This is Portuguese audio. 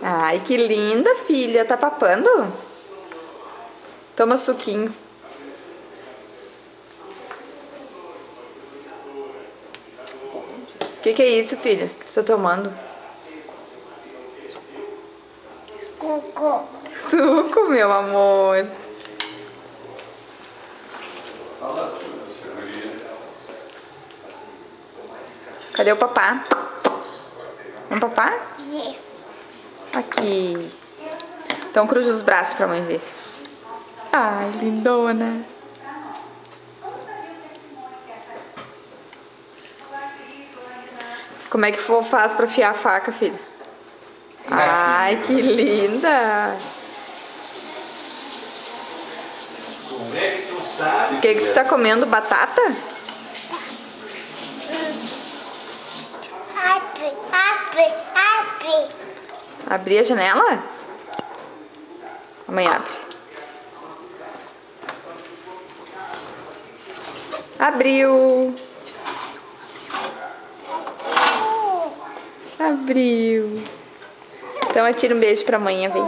Ai, que linda, filha. Tá papando? Toma suquinho. O que é isso, filha? Que você tá tomando? Suco. Suco, meu amor. Cadê o papá? Vamos papá? Aqui. Aqui. Então cruza os braços pra mãe ver. Ai, lindona. Como é que faz pra afiar a faca, filha? Ai, que linda. Como é que tu sabe? O que tu tá comendo? Batata? Abre. Abrir a janela? A mãe abre. Abriu. Abriu. Então atira um beijo pra mãe, vem.